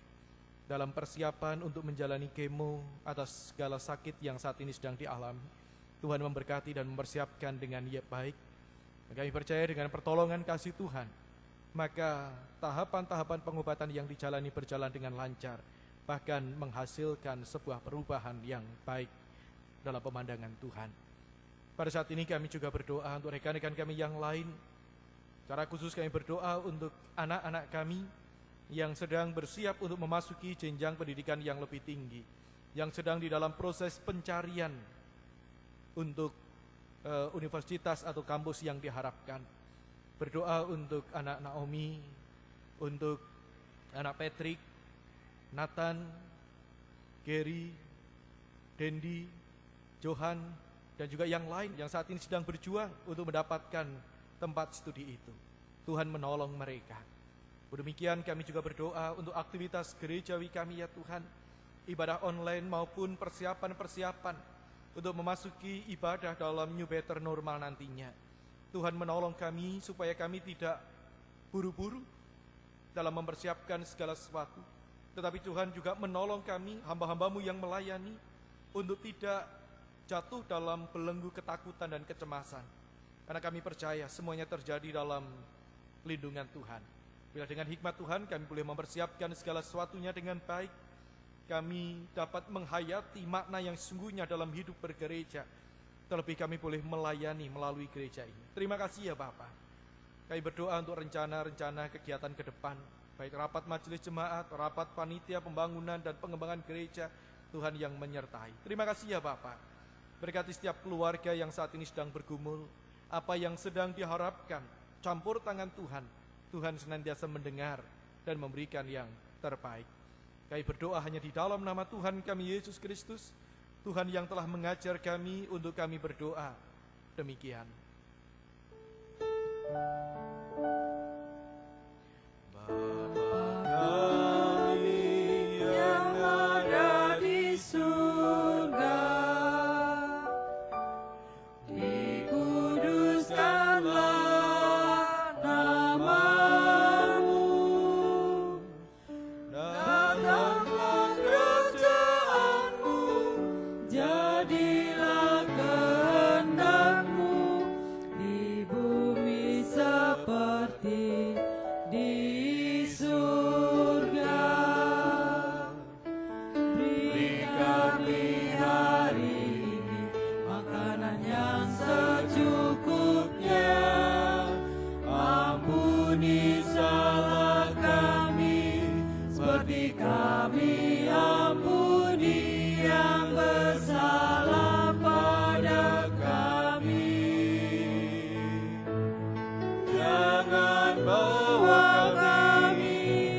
dalam persiapan untuk menjalani kemo atas segala sakit yang saat ini sedang dialami. Tuhan memberkati dan mempersiapkan dengan baik. Kami percaya dengan pertolongan kasih Tuhan, maka tahapan-tahapan pengobatan yang dijalani berjalan dengan lancar, bahkan menghasilkan sebuah perubahan yang baik dalam pemandangan Tuhan. Pada saat ini kami juga berdoa untuk rekan-rekan kami yang lain. Secara khusus kami berdoa untuk anak-anak kami yang sedang bersiap untuk memasuki jenjang pendidikan yang lebih tinggi, yang sedang di dalam proses pencarian untuk universitas atau kampus yang diharapkan. Berdoa untuk anak Naomi, untuk anak Patrick, Nathan, Gary, Dendi, Johan, dan juga yang lain yang saat ini sedang berjuang untuk mendapatkan tempat studi itu. Tuhan menolong mereka. Demikian kami juga berdoa untuk aktivitas gerejawi kami ya Tuhan, ibadah online maupun persiapan-persiapan untuk memasuki ibadah dalam new better normal nantinya. Tuhan menolong kami supaya kami tidak buru-buru dalam mempersiapkan segala sesuatu, tetapi Tuhan juga menolong kami, hamba-hambamu yang melayani, untuk tidak jatuh dalam belenggu ketakutan dan kecemasan. Karena kami percaya semuanya terjadi dalam lindungan Tuhan. Bila dengan hikmat Tuhan kami boleh mempersiapkan segala sesuatunya dengan baik, kami dapat menghayati makna yang sesungguhnya dalam hidup bergereja. Terlebih kami boleh melayani melalui gereja ini. Terima kasih ya Bapa. Kami berdoa untuk rencana-rencana kegiatan ke depan, baik rapat majelis jemaat, rapat panitia pembangunan dan pengembangan gereja, Tuhan yang menyertai. Terima kasih ya Bapa. Berkati setiap keluarga yang saat ini sedang bergumul, apa yang sedang diharapkan, campur tangan Tuhan. Tuhan senantiasa mendengar dan memberikan yang terbaik. Kami berdoa hanya di dalam nama Tuhan kami Yesus Kristus, Tuhan yang telah mengajar kami untuk kami berdoa. Demikian. Bapa kami yang ada di surga, dikuduskanlah namamu, datanglah kerajaanmu, jadilah kehendakmu di bumi seperti di surga. Beri kami hari ini makanan yang secukupnya, ampuni salah kami seperti kami ampuni yang bersalah pada kami. Jangan bawa kami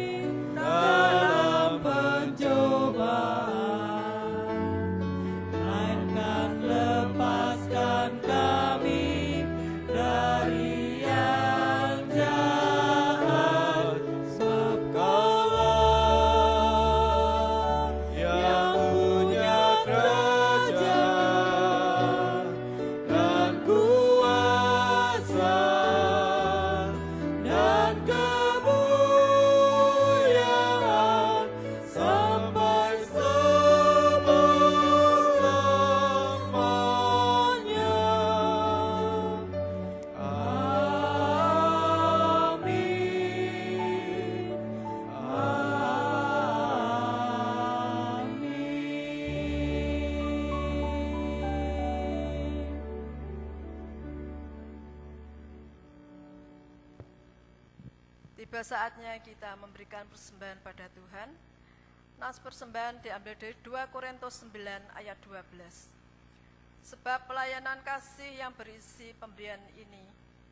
dalam pencobaan, melainkan lepaskan kami dari yang jahat. Sebab Kaulah yang punya kerajaan dan kuasa dan kemuliaan sampai selama-lamanya. Amin. Amin. Tiba saatnya kita memberikan persembahan pada Tuhan. Nas persembahan diambil dari 2 Korintus 9 ayat 12. Sebab pelayanan kasih yang berisi pemberian ini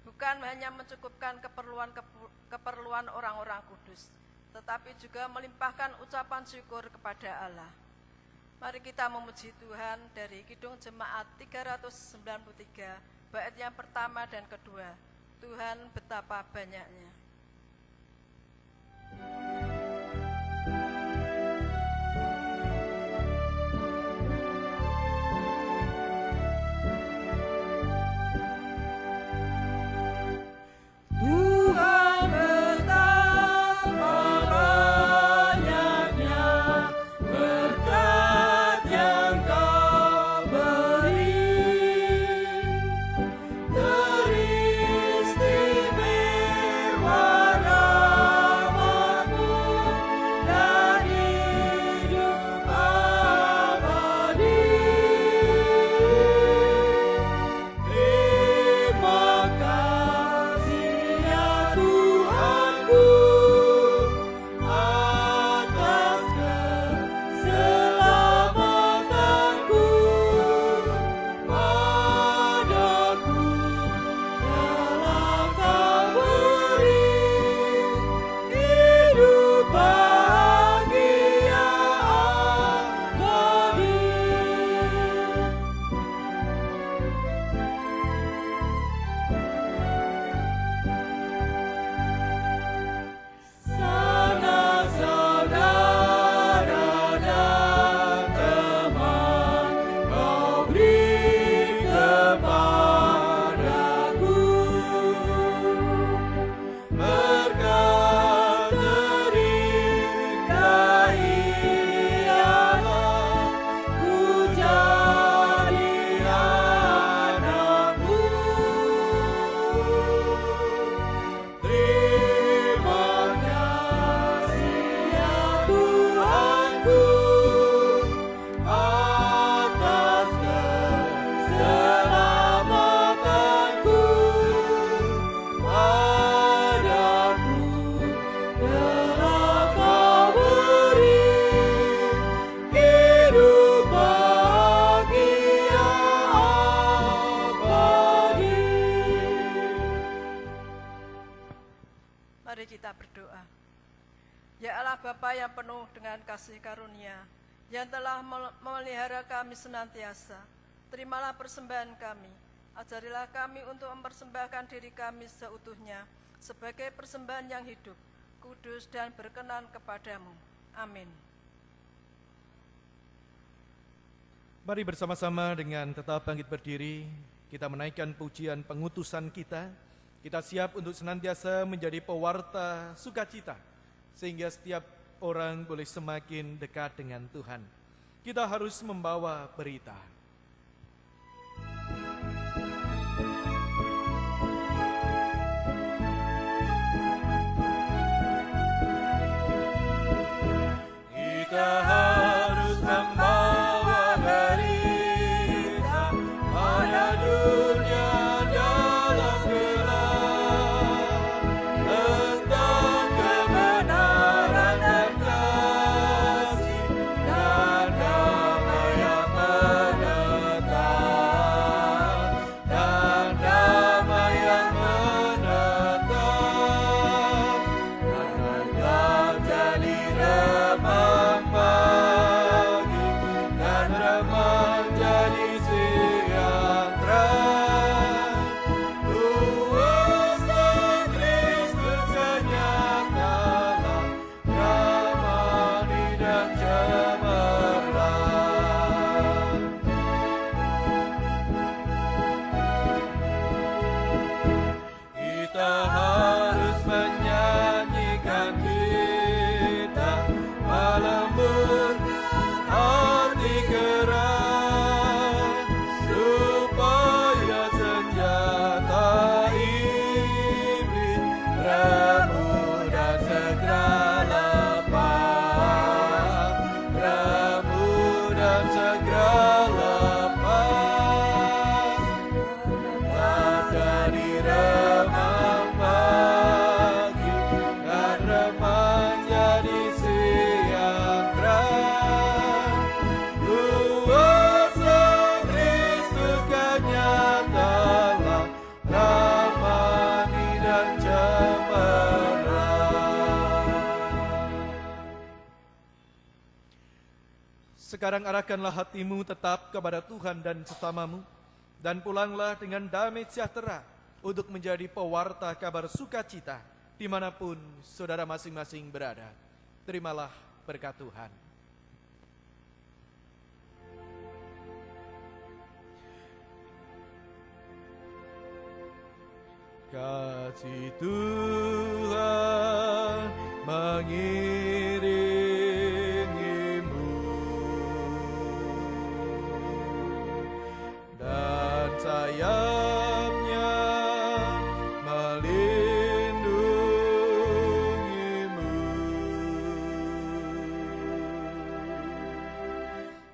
bukan hanya mencukupkan keperluan orang-orang kudus, tetapi juga melimpahkan ucapan syukur kepada Allah. Mari kita memuji Tuhan dari Kidung Jemaat 393, bait yang pertama dan kedua. Tuhan betapa banyaknya. Tuhan betapa Ya Allah Bapa yang penuh dengan kasih karunia, yang telah memelihara kami senantiasa, terimalah persembahan kami. Ajarilah kami untuk mempersembahkan diri kami seutuhnya sebagai persembahan yang hidup, kudus dan berkenan kepadamu. Amin. Mari bersama-sama dengan tetap bangkit berdiri, kita menaikkan pujian pengutusan kita. Kita siap untuk senantiasa menjadi pewarta sukacita, sehingga setiap orang boleh semakin dekat dengan Tuhan. Kita harus membawa berita. Kita harus membawa berita pada dunia dalam gelap tentang kebenaran dan kasih dan damai yang menetap, dan damai yang menetap, dan hendak jadi remang pagi dan remang jadi siang terang. Kuasa Kristus nyatalah, ramani dan cemerlang. Kita harus menyanyikan kita melembut hati keras, supaya senjata iblis remuk dan segera lepas, remuk dan segera lepas. Jadi remang pagi dan remang jadi siang terang. Kuasa Kristus kan nyatalah, ramani dan cemerlang. Sekarang arahkanlah hatimu tetap kepada Tuhan dan sesamamu, dan pulanglah dengan damai sejahtera untuk menjadi pewarta kabar sukacita dimanapun saudara masing-masing berada. Terimalah berkat Tuhan. Kasih Tuhan mengiringimu, dan sayapnya melindungimu.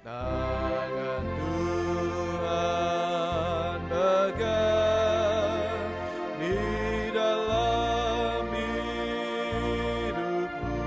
Tangan Tuhan pegang di dalam hidupmu.